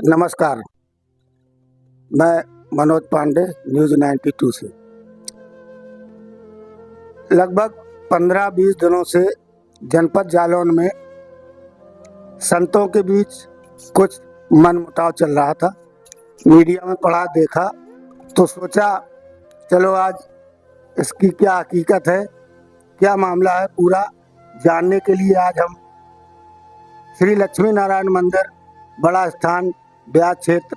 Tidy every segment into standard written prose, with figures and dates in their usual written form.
नमस्कार, मैं मनोज पांडे न्यूज़ 92 से। लगभग 15-20 दिनों से जनपद जालौन में संतों के बीच कुछ मनमुटाव चल रहा था। मीडिया में पढ़ा देखा तो सोचा चलो आज इसकी क्या हकीकत है, क्या मामला है, पूरा जानने के लिए आज हम श्री लक्ष्मी नारायण मंदिर बड़ा स्थान ब्यास क्षेत्र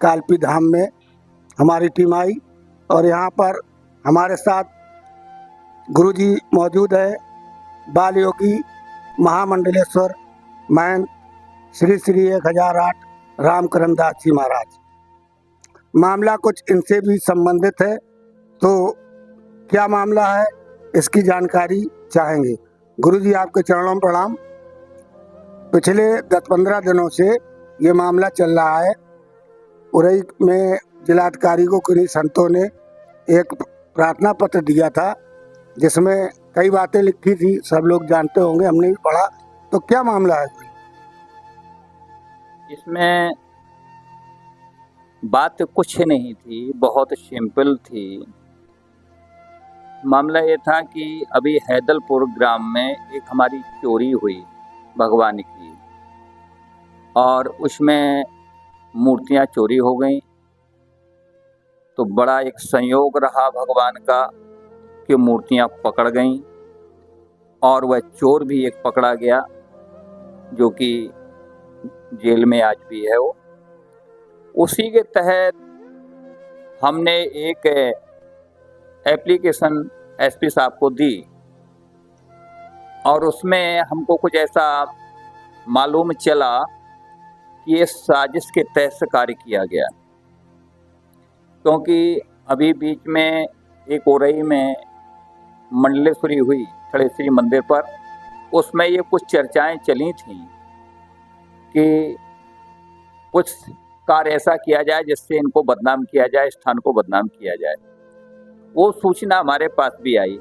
कालपी धाम में हमारी टीम आई और यहाँ पर हमारे साथ गुरुजी मौजूद है। बाल योगी महामंडलेश्वर महंत श्री श्री 1008 रामकरण दास जी महाराज। मामला कुछ इनसे भी संबंधित है, तो क्या मामला है इसकी जानकारी चाहेंगे। गुरुजी आपके चरणों में प्रणाम। पिछले 10-15 दिनों से ये मामला चल रहा है। उरई में जिलाधिकारी को किन्हीं संतों ने एक प्रार्थना पत्र दिया था जिसमें कई बातें लिखी थी, सब लोग जानते होंगे, हमने भी पढ़ा। तो क्या मामला है इसमें? बात कुछ नहीं थी, बहुत सिंपल थी। मामला ये था कि अभी हैदलपुर ग्राम में एक हमारी चोरी हुई भगवान की, और उसमें मूर्तियां चोरी हो गई। तो बड़ा एक संयोग रहा भगवान का कि मूर्तियां पकड़ गईं, और वह चोर भी एक पकड़ा गया जो कि जेल में आज भी है। वो उसी के तहत हमने एक एप्लीकेशन एसपी साहब को दी, और उसमें हमको कुछ ऐसा मालूम चला कि ये साजिश के तहत से कार्य किया गया। क्योंकि अभी बीच में एक उरई में मंडलेश्वरी हुई थड़ेश्वरी मंदिर पर, उसमें ये कुछ चर्चाएं चली थीं कि कुछ कार्य ऐसा किया जाए जिससे इनको बदनाम किया जाए, स्थान को बदनाम किया जाए। वो सूचना हमारे पास भी आई,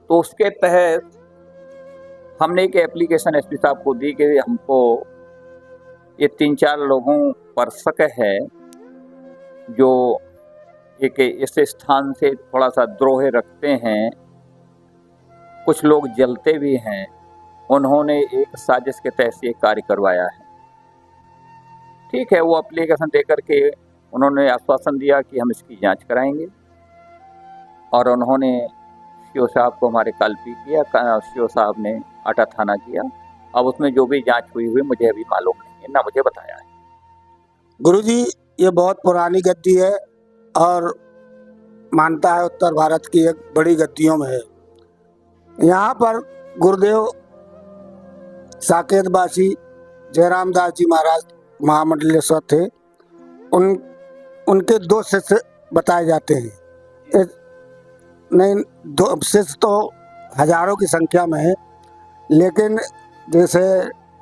तो उसके तहत हमने एक एप्लीकेशन एसपी साहब को दी कि हमको ये 3-4 लोगों पर शक है जो एक इस स्थान से थोड़ा सा द्रोह रखते हैं, कुछ लोग जलते भी हैं। उन्होंने एक साजिश के तहत ये कार्य करवाया है। ठीक है, वो एप्लीकेशन दे करके उन्होंने आश्वासन दिया कि हम इसकी जांच कराएंगे, और उन्होंने सीओ साहब को हमारे कालपी किया। सीओ साहब ने आटा थाना किया। अब उसमें जो भी जांच हुई मुझे अभी मालूम नहीं है, ना मुझे बताया है। गुरुजी, ये बहुत पुरानी गद्दी है और मानता है उत्तर भारत की एक बड़ी गद्दियों में है। यहाँ पर गुरुदेव साकेतवासी जयराम दास जी महाराज महामंडलेश्वर थे। उनके 2 शिष्य बताए जाते हैं। नहीं, 2 शिष्य तो हजारों की संख्या में है, लेकिन जैसे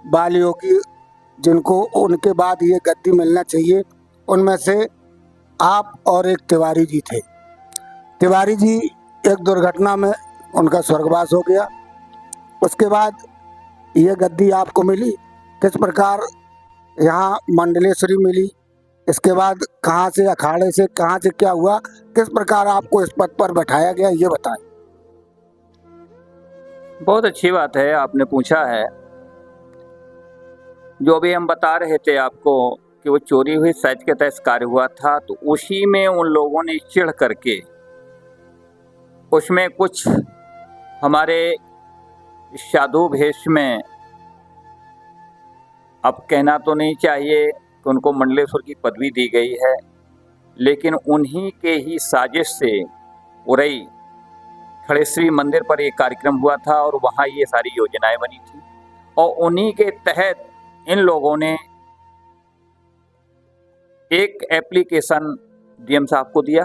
बाल योगी जिनको उनके बाद ये गद्दी मिलना चाहिए, उनमें से आप और एक तिवारी जी थे। तिवारी जी एक दुर्घटना में उनका स्वर्गवास हो गया। उसके बाद ये गद्दी आपको मिली, किस प्रकार यहाँ मंडलेश्वरी मिली, इसके बाद कहाँ से, अखाड़े से कहाँ से क्या हुआ, किस प्रकार आपको इस पद पर बैठाया गया, ये बताएं। बहुत अच्छी बात है, आपने पूछा है। जो भी हम बता रहे थे आपको कि वो चोरी हुई साजिश के तहत कार्य हुआ था, तो उसी में उन लोगों ने चिढ़ करके उसमें कुछ हमारे साधु भेष में, अब कहना तो नहीं चाहिए कि उनको मंडलेश्वर की पदवी दी गई है, लेकिन उन्हीं के ही साजिश से उरई थड़ेश्वरी मंदिर पर एक कार्यक्रम हुआ था और वहाँ ये सारी योजनाएं बनी थी, और उन्हीं के तहत इन लोगों ने एक एप्लीकेशन डीएम साहब को दिया,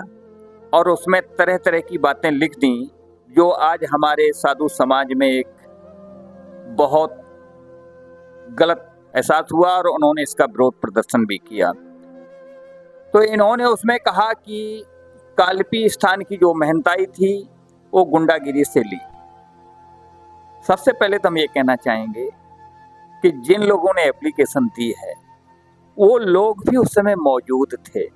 और उसमें तरह तरह की बातें लिख दी जो आज हमारे साधु समाज में एक बहुत गलत एहसास हुआ, और उन्होंने इसका विरोध प्रदर्शन भी किया। तो इन्होंने उसमें कहा कि कालपी स्थान की जो महंताई थी वो गुंडागिरी से ली। सबसे पहले तो हम ये कहना चाहेंगे कि जिन लोगों ने एप्लीकेशन दी है वो लोग भी उस समय मौजूद थे।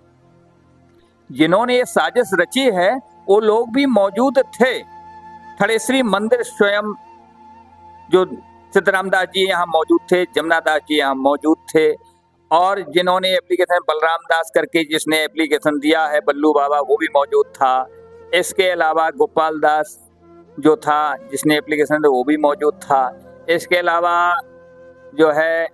जिन्होंने ये साजिश रची है वो लोग भी मौजूद थे। थड़ेसरी मंदिर स्वयं जो सीताराम दास जी यहाँ मौजूद थे, जमुना दास जी यहाँ मौजूद थे, और जिन्होंने एप्लीकेशन बलराम दास करके जिसने एप्लीकेशन दिया है बल्लू बाबा वो भी मौजूद था। इसके अलावा गोपाल दास जो था जिसने एप्लीकेशन दिया वो भी मौजूद था। इसके अलावा जो है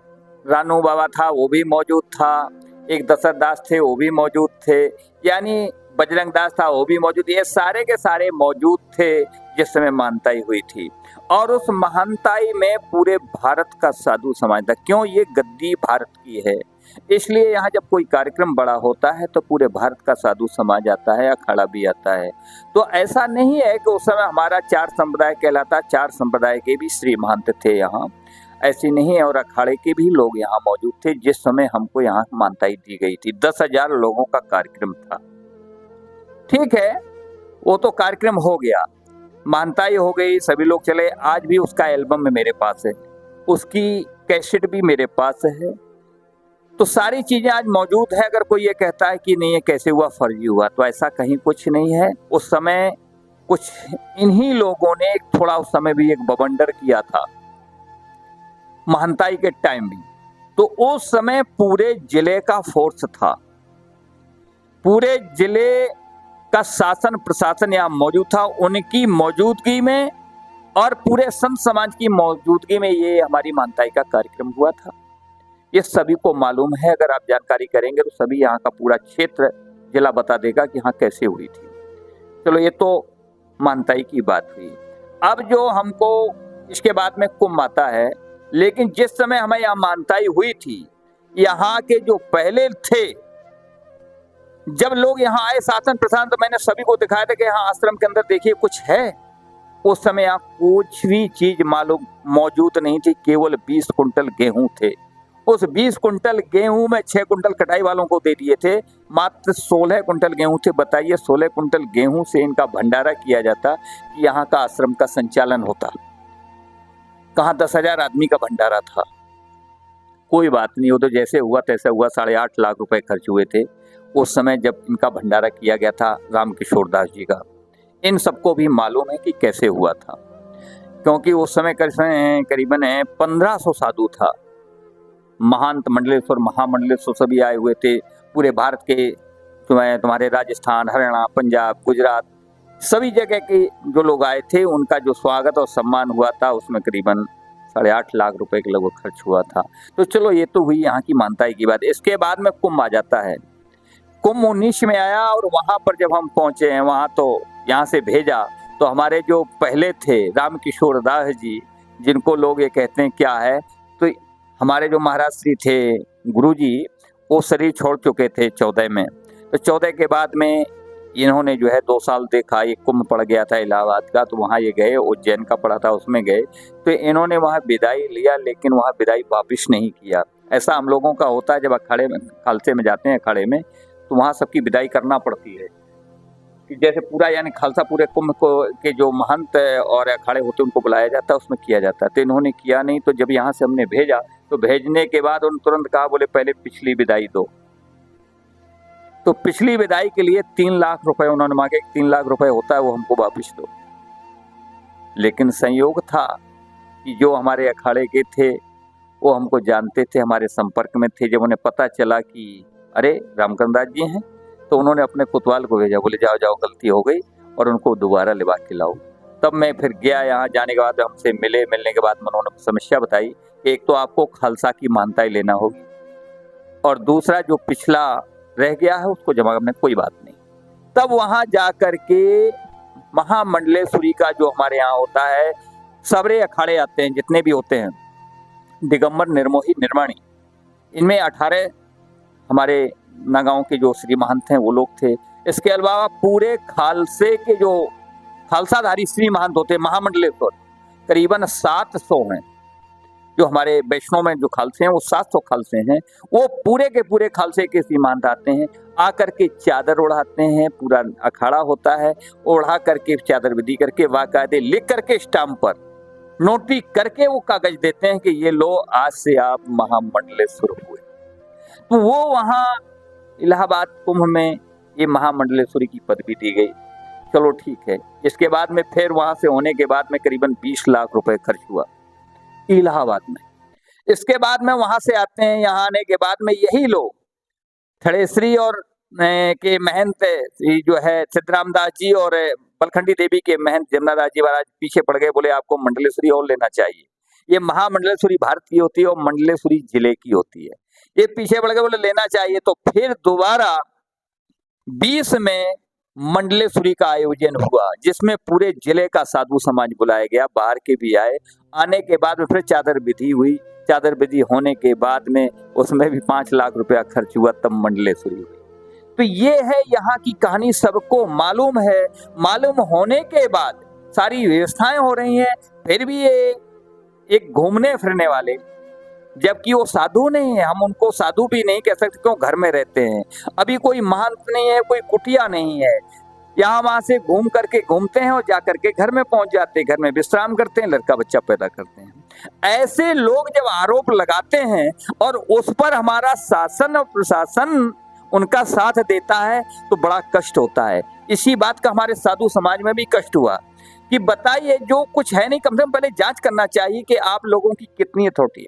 रानू बाबा था वो भी मौजूद था। एक दशरथ दास थे वो भी मौजूद थे, यानी बजरंग दास था वो भी मौजूद। ये सारे के सारे मौजूद थे जिस समय महानताई हुई थी। और उस महानताई में पूरे भारत का साधु समाज था। क्यों? ये गद्दी भारत की है, इसलिए यहाँ जब कोई कार्यक्रम बड़ा होता है तो पूरे भारत का साधु समाज आता है, अखाड़ा भी आता है। तो ऐसा नहीं है कि उस समय हमारा 4 संप्रदाय कहलाता, 4 संप्रदाय के भी श्री महंत थे यहाँ, ऐसी नहीं है। और अखाड़े के भी लोग यहाँ मौजूद थे जिस समय हमको यहाँ महानताई दी गई थी। 10,000 लोगों का कार्यक्रम था। ठीक है, वो तो कार्यक्रम हो गया, महानताई हो गई, सभी लोग चले। आज भी उसका एल्बम मेरे पास है, उसकी कैसेट भी मेरे पास है, तो सारी चीजें आज मौजूद है। अगर कोई ये कहता है कि नहीं ये कैसे हुआ, फर्जी हुआ, तो ऐसा कहीं कुछ नहीं है। उस समय कुछ इन्हीं लोगों ने थोड़ा उस समय भी एक बवंडर किया था महंताई के टाइम भी। तो उस समय पूरे जिले का फोर्स था, पूरे जिले का शासन प्रशासन यहाँ मौजूद था। उनकी मौजूदगी में और पूरे संत समाज की मौजूदगी में ये हमारी महंताई का कार्यक्रम हुआ था। ये सभी को मालूम है, अगर आप जानकारी करेंगे तो सभी यहाँ का पूरा क्षेत्र जिला बता देगा कि हाँ कैसे हुई थी। चलो, ये तो महंताई की बात हुई। अब जो हमको इसके बाद में कुंभ आता है, लेकिन जिस समय हमें यहाँ महंताई हुई थी, यहाँ के जो पहले थे, जब लोग यहाँ आए शासन प्रशासन, तो मैंने सभी को दिखाया था कि यहाँ आश्रम के अंदर देखिए कुछ है। उस समय यहाँ कुछ भी चीज मालूम मौजूद नहीं थी, केवल 20 कुंटल गेहूं थे। उस 20 कुंटल गेहूं में 6 कुंटल कटाई वालों को दे दिए थे, मात्र 16 कुंटल गेहूं थे। बताइए, 16 कुंटल गेहूं से इनका भंडारा किया जाता कि यहाँ का आश्रम का संचालन होता। कहाँ 10,000 आदमी का भंडारा था। कोई बात नहीं, वो तो जैसे हुआ तैसे हुआ। 8.5 लाख रुपए खर्च हुए थे उस समय जब इनका भंडारा किया गया था रामकिशोर दास जी का। इन सबको भी मालूम है कि कैसे हुआ था, क्योंकि उस समय करीबन 1500 साधु था। महंत मंडलेश्वर महामंडलेश्वर सभी आए हुए थे। पूरे भारत के तुम्हारे राजस्थान, हरियाणा, पंजाब, गुजरात, सभी जगह के जो लोग आए थे, उनका जो स्वागत और सम्मान हुआ था उसमें करीबन 8.5 लाख रुपए के लगभग खर्च हुआ था। तो चलो, ये तो हुई यहाँ की महंताई की बात। इसके बाद में कुंभ आ जाता है। कुंभ 19 में आया और वहाँ पर जब हम पहुँचे हैं, वहाँ तो यहाँ से भेजा तो हमारे जो पहले थे रामकिशोर दास जी, जिनको लोग ये कहते हैं क्या है, तो हमारे जो महाराज श्री थे गुरु जी, वो शरीर छोड़ चुके थे 14 में। तो 14 के बाद में इन्होंने जो है 2 साल देखा, ये कुंभ पड़ गया था इलाहाबाद का, तो वहाँ ये गए, उज्जैन का पड़ा था उसमें गए, तो इन्होंने वहाँ विदाई लिया, लेकिन वहाँ विदाई वापिस नहीं किया। ऐसा हम लोगों का होता है, जब अखाड़े में खालसे में जाते हैं अखाड़े में, तो वहाँ सबकी विदाई करना पड़ती है कि जैसे पूरा यानी खालसा पूरे कुंभ को के जो महंत और अखाड़े होते हैं उनको बुलाया जाता है, उसमें किया जाता है। तो इन्होंने किया नहीं। तो जब यहाँ से हमने भेजा तो भेजने के बाद उन्होंने तुरंत कहा, बोले पहले पिछली विदाई दो। तो पिछली विदाई के लिए 3 लाख रुपए उन्होंने मांगे। 3 लाख रुपए होता है वो हमको वापिस दो। लेकिन संयोग था कि जो हमारे अखाड़े के थे वो हमको जानते थे, हमारे संपर्क में थे। जब उन्हें पता चला कि अरे रामकरण दास जी हैं, तो उन्होंने अपने कोतवाल को भेजा, बोले जाओ जाओ गलती हो गई और उनको दोबारा लिवा के लाओ। तब मैं फिर गया। यहाँ जाने के बाद हमसे मिलने के बाद उन्होंने समस्या बताई कि एक तो आपको खालसा की मानताई लेना होगी, और दूसरा जो पिछला रह गया है उसको जमा करने, कोई बात नहीं। तब वहाँ जा कर के महामंडलेश्वरी का जो हमारे यहाँ होता है, सबरे अखाड़े आते हैं जितने भी होते हैं, दिगंबर, निर्मोही, निर्माणी, इनमें 18 हमारे नगांव के जो श्री महंत हैं वो लोग थे। इसके अलावा पूरे खालसे के जो खालसाधारी श्री महंत होते हैं महामंडलेश्वर, करीबन 700 हैं। जो हमारे वैष्णव में जो खालसे हैं वो 700 खालसे हैं। वो पूरे के पूरे खालसे के श्री महंत आते हैं, आकर के चादर ओढ़ाते हैं, पूरा अखाड़ा होता है, ओढ़ा करके चादर विधि करके बाकायदे लिख करके स्टाम्प पर नोटरी करके वो कागज देते हैं कि ये लो, आज से आप महामंडलेश्वर हुए। तो वो वहाँ इलाहाबाद कुंभ में ये महामंडलेश्वरी की पदवी दी गई। चलो ठीक है। इसके बाद में फिर वहाँ से होने के बाद में करीबन 20 लाख रुपए खर्च हुआ इलाहाबाद में। इसके बाद में वहाँ से आते हैं, यहाँ आने के बाद में यही लोग थड़ेसरी और के महंत जो है सिद्धराम दास जी और बलखंडी देवी के महंत जमुना दास जी महाराज पीछे पड़ गए, बोले आपको मंडलेश्वरी और लेना चाहिए। ये महामंडलेश्वरी भारत की होती है और मंडलेश्वरी जिले की होती है। ये पीछे पड़ गए, बोले लेना चाहिए। तो फिर दोबारा 20 में मंडलेश्वरी का आयोजन हुआ, जिसमें पूरे जिले का साधु समाज बुलाया गया, बाहर के भी आए। आने के बाद में फिर चादर विधि हुई। चादर विधि होने के बाद में उसमें भी 5 लाख रुपया खर्च हुआ, तब मंडलेश्वरी हुई। तो ये है यहाँ की कहानी, सबको मालूम है। मालूम होने के बाद सारी व्यवस्थाएं हो रही हैं, फिर भी ये एक घूमने फिरने वाले, जबकि वो साधु नहीं है, हम उनको साधु भी नहीं कह सकते, क्यों घर में रहते हैं। अभी कोई महंत नहीं है, कोई कुटिया नहीं है, यहाँ वहां से घूम करके घूमते हैं और जाकर के घर में पहुंच जाते हैं, घर में विश्राम करते हैं, लड़का बच्चा पैदा करते हैं। ऐसे लोग जब आरोप लगाते हैं और उस पर हमारा शासन और प्रशासन उनका साथ देता है तो बड़ा कष्ट होता है। इसी बात का हमारे साधु समाज में भी कष्ट हुआ कि बताइए, जो कुछ है नहीं, कम से कम पहले जांच करना चाहिए कि आप लोगों की कितनी अथॉरिटी है,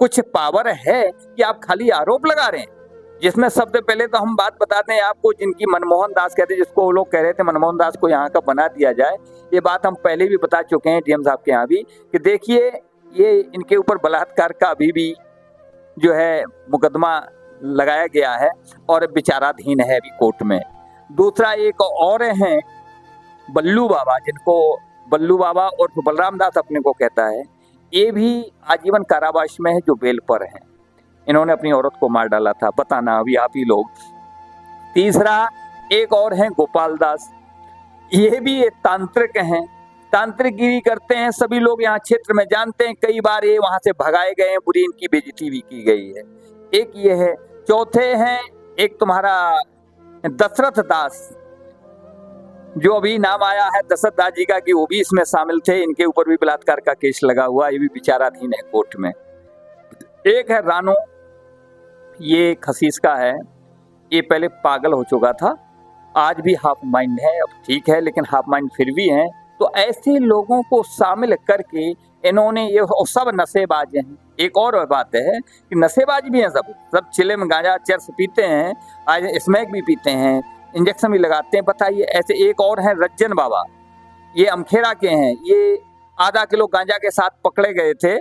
कुछ पावर है कि आप खाली आरोप लगा रहे हैं। जिसमें सबसे पहले तो हम बात बताते हैं आपको, जिनकी मनमोहन दास कहते हैं, जिसको वो लोग कह रहे थे मनमोहन दास को यहाँ का बना दिया जाए। ये बात हम पहले भी बता चुके हैं डीएम साहब के यहाँ भी, कि देखिए ये इनके ऊपर बलात्कार का अभी भी जो है मुकदमा लगाया गया है और विचाराधीन है अभी कोर्ट में। दूसरा एक और हैं बल्लू बाबा, जिनको बल्लू बाबा और बलराम दास अपने को कहता है, ये भी आजीवन कारावास में है, जो बेल पर हैं। इन्होंने अपनी औरत को मार डाला था, बताना अभी आप ही लोग। तीसरा एक और हैं गोपाल दास, ये भी एक तांत्रिक हैं, तांत्रिकगिरी करते हैं, सभी लोग यहाँ क्षेत्र में जानते हैं। कई बार ये वहां से भगाए गए हैं, बुरी इनकी बेइज्जती भी की गई है। एक ये है। चौथे हैं एक तुम्हारा दशरथ दास, जो अभी नाम आया है दशरथ दास जी का, कि वो भी इसमें शामिल थे। इनके ऊपर भी बलात्कार का केस लगा हुआ, ये भी विचाराधीन है कोर्ट में। एक है रानो, ये खसीस का है, ये पहले पागल हो चुका था, आज भी हाफ माइंड है, अब ठीक है लेकिन हाफ माइंड फिर भी है। तो ऐसे लोगों को शामिल करके इन्होंने ये, और सब नशेबाज हैं। एक और बात है कि नशेबाज भी हैं, सब चिले में गांजा चरस पीते हैं, आज स्मैक भी पीते हैं, इंजेक्शन भी लगाते हैं। बताइए, ऐसे एक और हैं रज्जन बाबा, ये अमखेरा के हैं। ये आधा किलो गांजा के साथ पकड़े गए थे,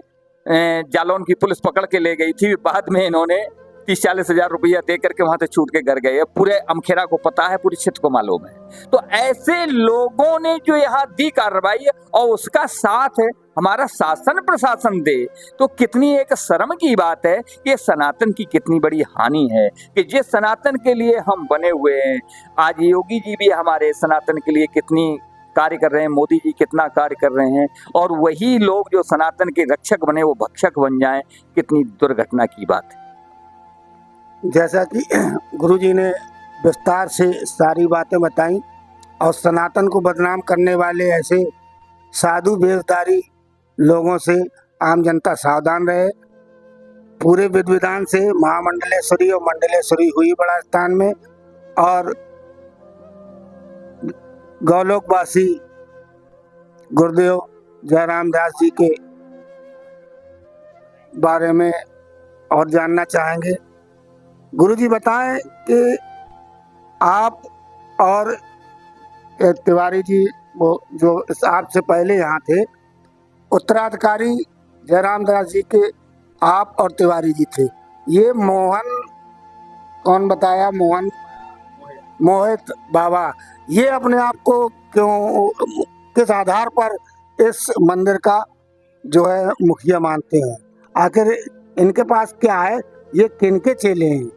जालौन की पुलिस पकड़ के ले गई थी, बाद में इन्होंने 30-40 हजार रुपया दे करके वहां से छूट के घर गए। पूरे अमखेरा को पता है, पूरी क्षेत्र को मालूम है। तो ऐसे लोगों ने जो यहाँ दी कार्रवाई और उसका साथ है हमारा शासन प्रशासन दे, तो कितनी एक शर्म की बात है कि सनातन की कितनी बड़ी हानि है, कि जिस सनातन के लिए हम बने हुए हैं। आज योगी जी भी हमारे सनातन के लिए कितनी कार्य कर रहे हैं, मोदी जी कितना कार्य कर रहे हैं, और वही लोग जो सनातन के रक्षक बने वो भक्षक बन जाएं, कितनी दुर्घटना की बात है। जैसा कि गुरुजी ने विस्तार से सारी बातें बताई, और सनातन को बदनाम करने वाले ऐसे साधु वेशधारी लोगों से आम जनता सावधान रहे। पूरे विधि विधान से महामंडलेश्वरी और मंडलेश्वरी हुई बड़ा स्थान में, और गौलोकवासी गुरुदेव जयराम दास जी के बारे में और जानना चाहेंगे। गुरुजी बताएं कि आप और तिवारी जी, वो जो आपसे पहले यहाँ थे, उत्तराधिकारी जयराम दास जी के आप और तिवारी जी थे। ये मोहन, कौन बताया, मोहित बाबा, ये अपने आप को क्यों, किस आधार पर इस मंदिर का जो है मुखिया मानते हैं? आखिर इनके पास क्या है, ये किनके चेले हैं?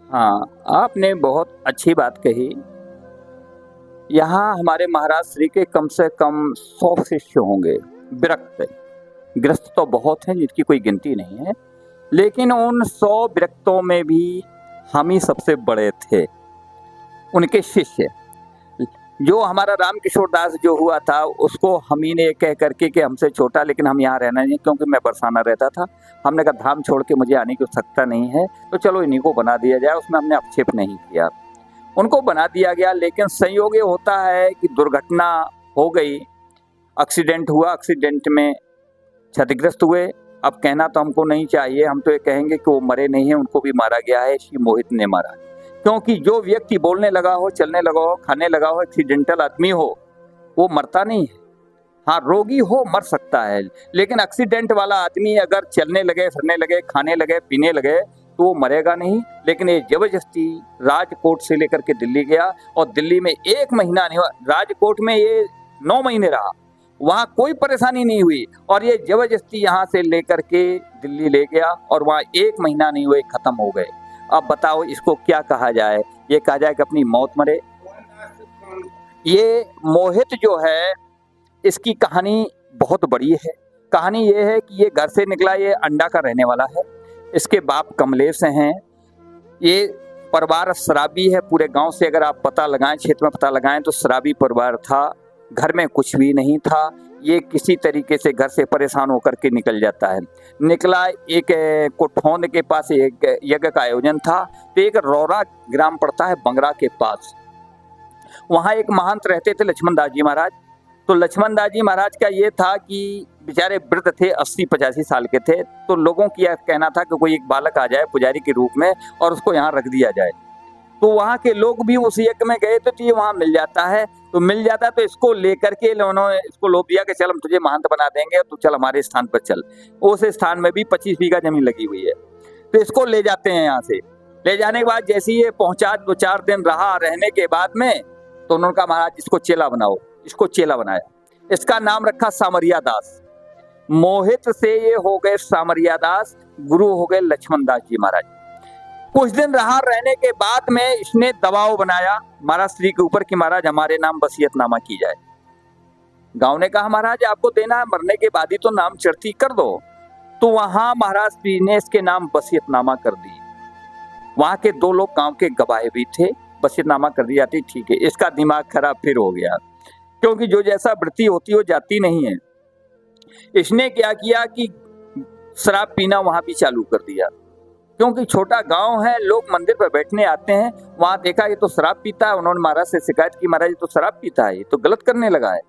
हाँ, आपने बहुत अच्छी बात कही। यहाँ हमारे महाराज श्री के कम से कम 100 शिष्य होंगे। विरक्त गृहस्थ तो बहुत हैं, जिनकी कोई गिनती नहीं है, लेकिन उन 100 विरक्तों में भी हम ही सबसे बड़े थे, उनके शिष्य। जो हमारा राम किशोर दास जो हुआ था, उसको हम ही ने कह करके कि हमसे छोटा, लेकिन हम यहाँ रहना नहीं, क्योंकि मैं बरसाना रहता था। हमने कहा धाम छोड़ के मुझे आने की आवश्यकता नहीं है, तो चलो इन्हीं को बना दिया जाए। उसमें हमने आक्षेप नहीं किया, उनको बना दिया गया। लेकिन संयोग ये होता है कि दुर्घटना हो गई, एक्सीडेंट हुआ, एक्सीडेंट में क्षतिग्रस्त हुए। अब कहना तो हमको नहीं चाहिए, हम तो ये कहेंगे कि वो मरे नहीं हैं, उनको भी मारा गया है, श्री मोहित ने मारा। क्योंकि जो व्यक्ति बोलने लगा हो, चलने लगा हो, खाने लगा हो, एक्सीडेंटल आदमी हो, वो मरता नहीं है। हाँ, रोगी हो मर सकता है, लेकिन एक्सीडेंट वाला आदमी अगर चलने लगे, फिरने लगे, खाने लगे, पीने लगे, तो वो मरेगा नहीं। लेकिन ये जबरदस्ती राजकोट से लेकर के दिल्ली गया, और दिल्ली में 1 महीना नहीं हुआ, राजकोट में ये 9 महीने रहा, वहाँ कोई परेशानी नहीं हुई, और ये जबरदस्ती यहाँ से लेकर के दिल्ली ले गया, और वहाँ 1 महीना नहीं हुए, खत्म हो गए। अब बताओ इसको क्या कहा जाए? ये कहा जाए कि अपनी मौत मरे। ये मोहित जो है, इसकी कहानी बहुत बड़ी है। कहानी ये है कि ये घर से निकला, ये अंडा का रहने वाला है। इसके बाप कमलेश हैं। ये परिवार शराबी है। पूरे गांव से अगर आप पता लगाएं, क्षेत्र में पता लगाएं, तो शराबी परिवार था। घर में कुछ भी नहीं था। ये किसी तरीके से घर से परेशान होकर के निकल जाता है। निकला, एक कोठौंद के पास एक यज्ञ का आयोजन था, तो एक रौरा ग्राम पड़ता है बंगरा के पास, वहाँ एक महंत रहते थे, लक्ष्मण दास जी महाराज। तो लक्ष्मण दास जी महाराज का ये था कि बेचारे वृद्ध थे, 80-85 साल के थे। तो लोगों की यह कहना था कि कोई एक बालक आ जाए पुजारी के रूप में और उसको यहाँ रख दिया जाए। तो वहाँ के लोग भी उस यज्ञ में गए, तो ये वहाँ मिल जाता है। तो मिल जाता है, तो इसको लेकर के उन्होंने इसको लोभ दिया कि चल हम तुझे महंत बना देंगे, तो चल हमारे स्थान पर चल। उस स्थान में भी 25 बीघा जमीन लगी हुई है। तो इसको ले जाते हैं। यहाँ से ले जाने के बाद जैसे ये पहुंचा, 2-4 दिन रहा, रहने के बाद में तो उन्होंने कहा महाराज इसको चेला बनाओ। इसको चेला बनाया, इसका नाम रखा सामरिया दास। मोहित से ये हो गए सामरिया दास, गुरु हो गए लक्ष्मण दास जी महाराज। कुछ दिन रहा, रहने के बाद में इसने दबाव बनाया महाराज श्री के ऊपर कि महाराज हमारे नाम वसीयतनामा की जाए। गांव ने कहा महाराज आपको देना है, मरने के बाद ही तो नाम चढ़ती कर दो। तो वहां महाराज श्री ने इसके नाम वसीयतनामा कर दी। वहां के 2 लोग गांव के गवाह भी थे, वसीयतनामा कर दी जाती। ठीक है, इसका दिमाग खराब फिर हो गया, क्योंकि जो जैसा वृत्ति होती है वो जाती नहीं है। इसने क्या किया कि शराब पीना वहां भी चालू कर दिया, क्योंकि छोटा गांव है, लोग मंदिर पर बैठने आते हैं। वहां देखा ये तो शराब पीता है। उन्होंने महाराज से शिकायत की, महाराज ये तो शराब पीता है, ये तो गलत करने लगा है,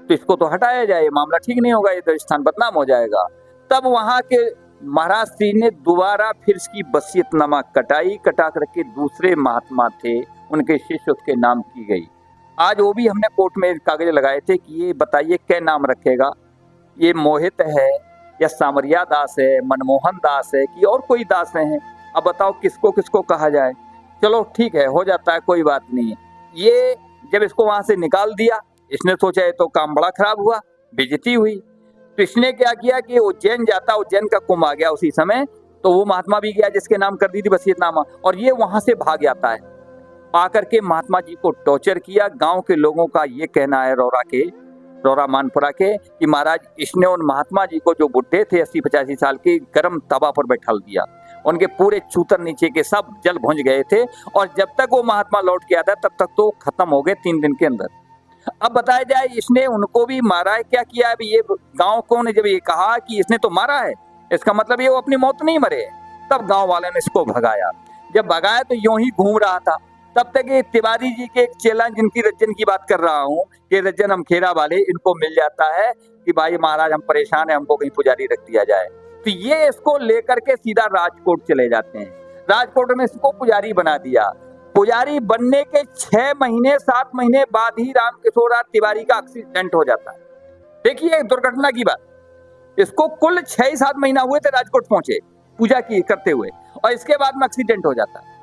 तो इसको तो हटाया जाए, ये मामला ठीक नहीं होगा, ये तो स्थान बदनाम हो जाएगा। तब वहां के महाराज श्री ने दोबारा फिर इसकी वसीयतनामा कटाई। कटा करके दूसरे महात्मा थे, उनके शिष्य, उसके नाम की गई। आज वो भी हमने कोर्ट में कागज लगाए थे कि ये बताइए क्या नाम रखेगा, ये मोहित है या सामरिया दास है, मनमोहन दास है कि और कोई दास है? अब बताओ किसको किसको कहा जाए। चलो ठीक है, हो जाता है, कोई बात नहीं है। ये जब इसको वहां से निकाल दिया, इसने सोचा ये तो काम बड़ा खराब हुआ, बेइज्जती हुई। तो इसने क्या किया कि उज्जैन जाता, उज्जैन का कुंभ आ गया उसी समय, तो वो महात्मा भी गया जिसके नाम कर दी थी वसीयतनामा, और ये वहां से भाग जाता है। आकर के महात्मा जी को टॉर्चर किया। गांव के लोगों का ये कहना है, रौरा मानपुरा के, कि महाराज इसने उन महात्मा जी को, जो बुढ़े थे 80-85 साल के, गर्म तवा पर बैठा दिया। उनके पूरे चूतर नीचे के सब जल भुंज गए थे, और जब तक वो महात्मा लौट के आता है तब तक तो खत्म हो गए 3 दिन के अंदर। अब बताया जाए इसने उनको भी मारा है, क्या किया है? ये गांव को ने जब ये कहा कि इसने तो मारा है, इसका मतलब ये वो अपनी मौत नहीं मरे, तब गांव वाले ने इसको भगाया। जब भगाया तो यूं ही घूम रहा था, तब तक ये तिवारी जी के एक चेला, जिनकी रज्जन की बात कर रहा हूँ, कि रज्जन हम खेरा वाले, इनको मिल जाता है कि भाई महाराज हम परेशान है, हमको कहीं पुजारी रख दिया जाए। तो ये इसको लेकर के सीधा राजकोट चले जाते हैं। राजकोट में इसको पुजारी बना दिया। पुजारी बनने के 6 महीने 7 महीने बाद ही रामकिशोर तिवारी का एक्सीडेंट हो जाता है। देखिए दुर्घटना की बात। इसको कुल 6-7 महीना हुए थे राजकोट पहुंचे पूजा की करते हुए, और इसके बाद में एक्सीडेंट हो जाता है।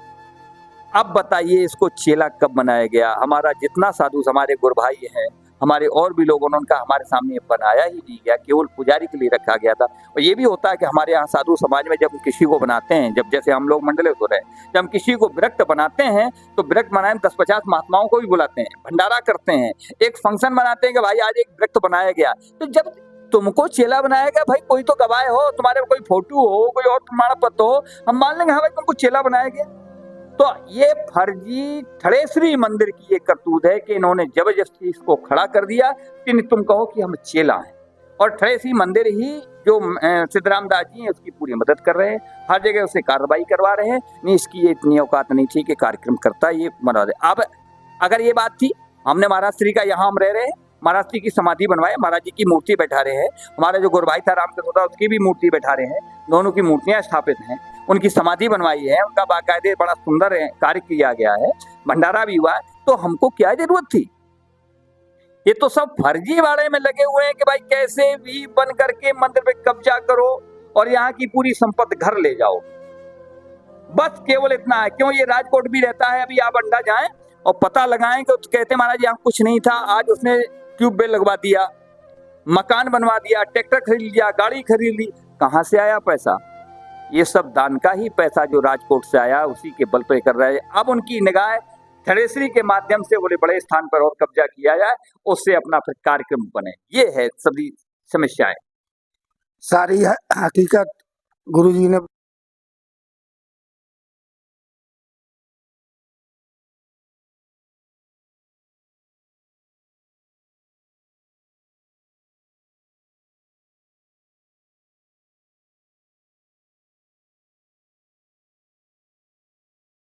अब बताइए इसको चेला कब बनाया गया? हमारा जितना साधु, हमारे गुरु भाई हैं, हमारे और भी लोगों ने उनका हमारे सामने बनाया ही नहीं गया, केवल पुजारी के लिए रखा गया था। और ये भी होता है कि हमारे यहाँ साधु समाज में जब किसी को बनाते हैं, जब जैसे हम लोग मंडलेश्वर हैं, जब हम किसी को विरक्त बनाते हैं तो विरक्त बनाए 10-50 महात्माओं को भी बुलाते हैं, भंडारा करते हैं, एक फंक्शन बनाते हैं कि भाई आज एक विरक्त बनाया गया। तो जब तुमको चेला बनाया गया, भाई कोई तो गवाह हो, तुम्हारे कोई फोटो हो, कोई और प्रमाण पत्र हो, हम मान लेंगे हाँ भाई तुमको चेला बनाया गया। तो ये फर्जी ठड़ेसरी मंदिर की ये करतूत है कि इन्होंने जबरदस्ती इसको खड़ा कर दिया कि नहीं तुम कहो कि हम चेला हैं, और ठड़ेसरी मंदिर ही जो सिद्धराम दास जी हैं उसकी पूरी मदद कर रहे हैं, हर जगह उसे कार्रवाई करवा रहे हैं। नहीं, इसकी ये इतनी औकात नहीं थी कि कार्यक्रम करता ये मना दे। अब अगर ये बात थी, हमने महाराज श्री का यहाँ हम रह रहे हैं, महाराज जी की समाधि बनवाए, महाराज जी की मूर्ति बैठा रहे हैं, हमारा जो गुरभाई था रामकृष्ण उसकी भी मूर्ति बैठा रहे हैं, दोनों की मूर्तियां स्थापित हैं, उनकी समाधि बनवाई है, उनका बाकायदे बड़ा सुंदर कार्य किया गया है, भंडारा भी हुआ है, तो हमको क्या जरूरत थी? ये तो सब फर्जीवाड़े में लगे हुए हैं कि भाई कैसे भी बन करके मंदिर पे कब्जा करो और यहाँ की पूरी संपत्ति घर ले जाओ, बस केवल इतना है। क्यों? ये राजकोट भी रहता है, अभी आप अंडा जाएं और पता लगाएं कि कहते महाराज यहाँ कुछ नहीं था, आज उसने ट्यूबवेल लगवा दिया, मकान बनवा दिया, ट्रैक्टर खरीद लिया, गाड़ी खरीद ली। कहाँ से आया पैसा? ये सब दान का ही पैसा जो राजकोट से आया उसी के बल पे कर रहे हैं। अब उनकी निगाह ठड़ेसरी के माध्यम से बोले बड़े स्थान पर और कब्जा किया जाए, उससे अपना फिर कार्यक्रम बने। ये है सभी समस्याएं। सारी हकीकत गुरुजी ने